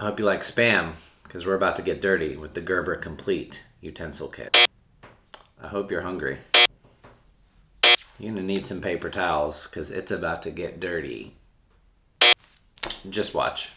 I hope you like Spam, because we're about to get dirty with the Gerber Compleat utensil kit. I hope you're hungry. You're gonna need some paper towels, because it's about to get dirty. Just watch.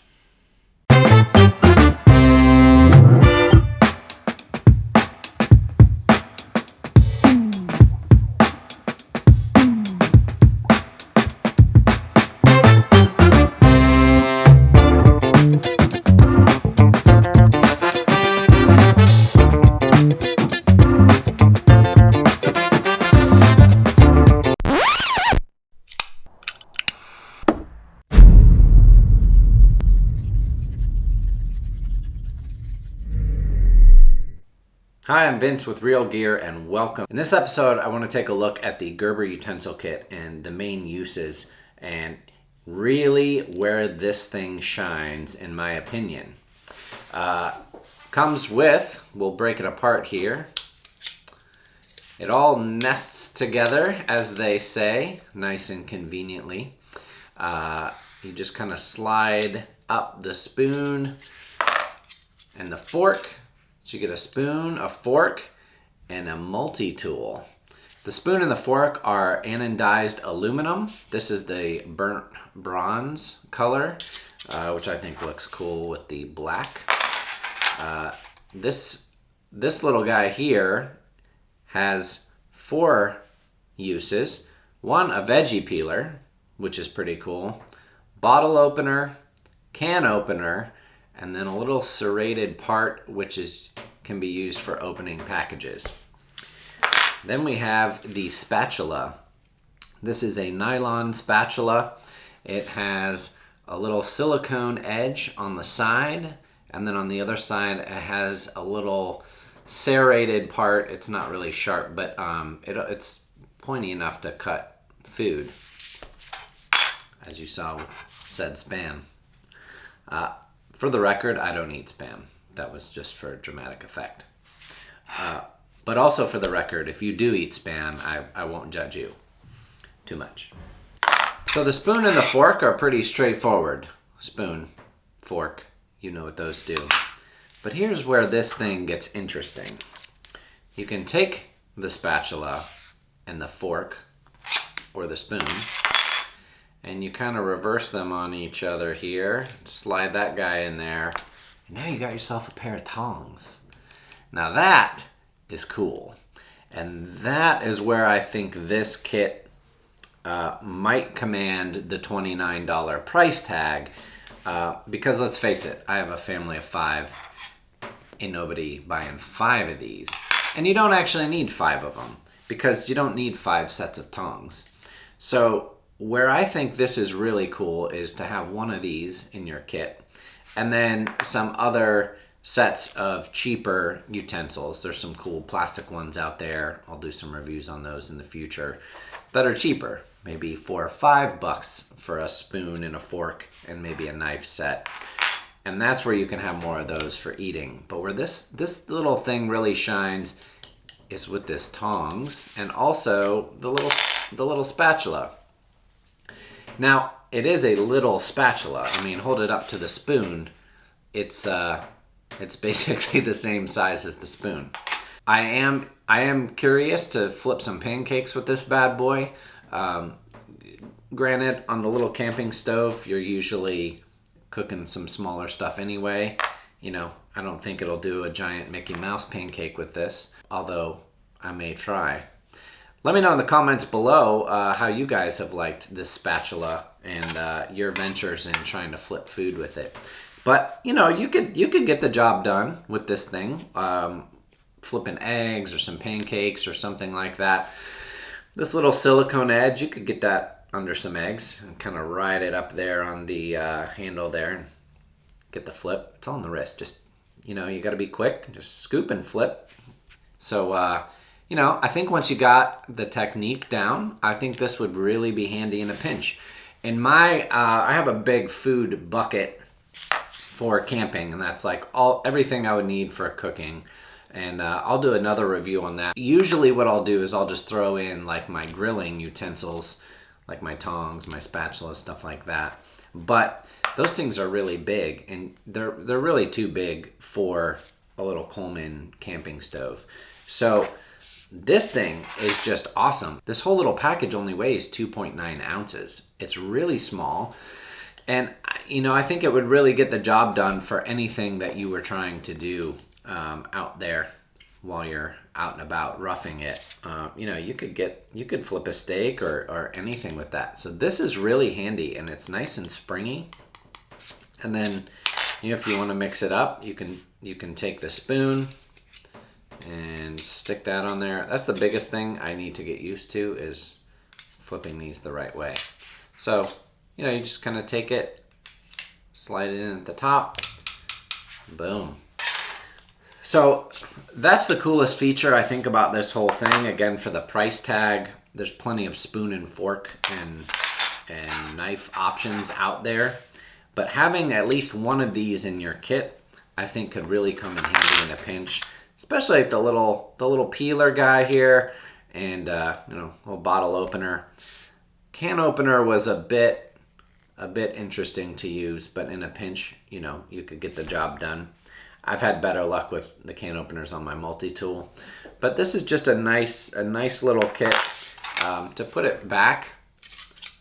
Hi, I'm Vince with Real Gear and welcome. In this episode, I want to take a look at the Gerber utensil kit and the main uses and really where this thing shines, in my opinion. Comes with, we'll break it apart here. It all nests together, as they say, nice and conveniently. You just kind of slide up the spoon and the fork. So you get a spoon, a fork, and a multi-tool. The spoon and the fork are anodized aluminum. This is the burnt bronze color, which I think looks cool with the black. This little guy here has 4 uses. One, a veggie peeler, which is pretty cool. Bottle opener, can opener, and then a little serrated part which can be used for opening packages. Then we have the spatula. This is a nylon spatula. It has a little silicone edge on the side, and then on the other side it has a little serrated part. It's not really sharp, but it's pointy enough to cut food, as you saw with said Spam. For the record, I don't eat Spam. That was just for dramatic effect. But also for the record, if you do eat Spam, I won't judge you too much. So the spoon and the fork are pretty straightforward. Spoon, fork, you know what those do. But here's where this thing gets interesting. You can take the spatula and the fork, or the spoon, and you kind of reverse them on each other here. Slide that guy in there. And now you got yourself a pair of tongs. Now that is cool. And that is where I think this kit might command the $29 price tag. Because let's face it, I have a family of 5. Ain't nobody buying 5 of these. And you don't actually need 5 of them, because you don't need 5 sets of tongs. So where I think this is really cool is to have one of these in your kit, and then some other sets of cheaper utensils. There's some cool plastic ones out there. I'll do some reviews on those in the future that are cheaper, maybe $4 or $5 for a spoon and a fork and maybe a knife set. And that's where you can have more of those for eating. But where this little thing really shines is with this tongs and also the little spatula. Now, it is a little spatula. I mean, hold it up to the spoon. It's basically the same size as the spoon. I am curious to flip some pancakes with this bad boy. Granted, on the little camping stove, you're usually cooking some smaller stuff anyway. You know, I don't think it'll do a giant Mickey Mouse pancake with this, although I may try. Let me know in the comments below how you guys have liked this spatula and your ventures in trying to flip food with it. But, you know, you could get the job done with this thing. Flipping eggs or some pancakes or something like that. This little silicone edge, you could get that under some eggs and kind of ride it up there on the handle there and get the flip. It's on the wrist. Just, you know, you got to be quick. Just scoop and flip. So, you know, I think once you got the technique down, I think this would really be handy in a pinch. In my, I have a big food bucket for camping, and that's like everything I would need for cooking. And I'll do another review on that. Usually what I'll do is I'll just throw in like my grilling utensils, like my tongs, my spatula, stuff like that. But those things are really big, and they're really too big for a little Coleman camping stove. So this thing is just awesome. This whole little package only weighs 2.9 ounces. It's really small. And, you know, I think it would really get the job done for anything that you were trying to do out there while you're out and about roughing it. You know, you could flip a steak or anything with that. So this is really handy, and it's nice and springy. And then, you know, if you want to mix it up, you can take the spoon and stick that on there. That's the biggest thing I need to get used to, is flipping these the right way. So, you know, you just kind of take it, slide it in at the top, boom. So that's the coolest feature I think about this whole thing. Again, for the price tag, there's plenty of spoon and fork and knife options out there. But having at least one of these in your kit, I think could really come in handy in a pinch, especially like the little peeler guy here, and you know, little bottle opener. Can opener was a bit interesting to use, but in a pinch, you know, you could get the job done. I've had better luck with the can openers on my multi-tool, but this is just a nice little kit to put it back.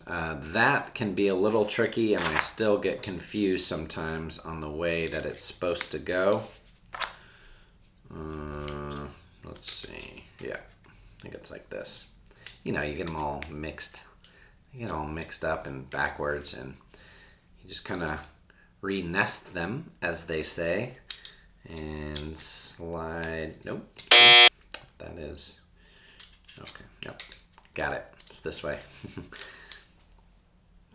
That can be a little tricky, and I still get confused sometimes on the way that it's supposed to go. Let's see. Yeah, I think it's like this. You know, you get them all mixed. You get all mixed up and backwards, and you just kind of re-nest them, as they say, and slide. Nope. That is okay. Yep. Got it. It's this way.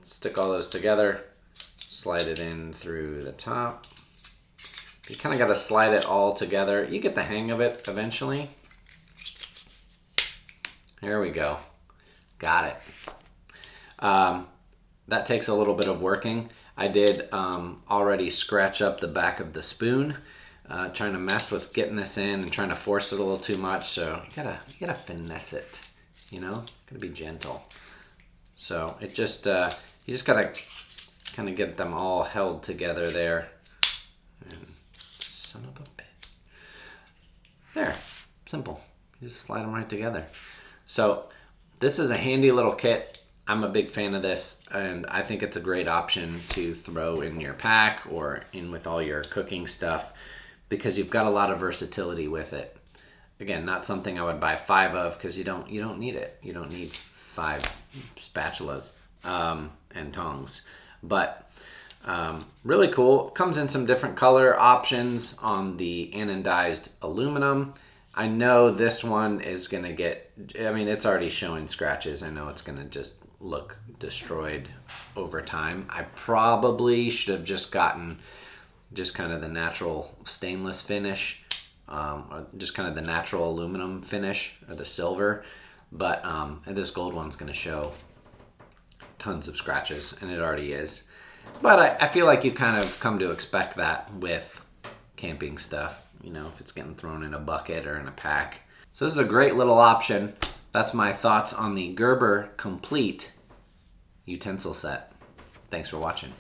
Stick all those together, slide it in through the top. You kind of got to slide it all together. You get the hang of it eventually. There we go. Got it. That takes a little bit of working. I did already scratch up the back of the spoon, trying to mess with getting this in and trying to force it a little too much. So you gotta finesse it, you know. Gotta be gentle. So it just you just gotta kind of get them all held together there. And son of a bitch. There, simple. You just slide them right together. So this is a handy little kit. I'm a big fan of this, and I think it's a great option to throw in your pack or in with all your cooking stuff, because you've got a lot of versatility with it. Again, not something I would buy 5 of, because you don't need it. You don't need 5 spatulas and tongs. But really cool. Comes in some different color options on the anodized aluminum. I know this one is going to get, I mean, it's already showing scratches. I know it's going to just look destroyed over time. I probably should have just gotten just kind of the natural stainless finish, or just kind of the natural aluminum finish, or the silver. But and this gold one's going to show tons of scratches, and it already is. But I feel like you kind of come to expect that with camping stuff, you know, if it's getting thrown in a bucket or in a pack. So this is a great little option. That's my thoughts on the Gerber Compleat utensil set. Thanks for watching.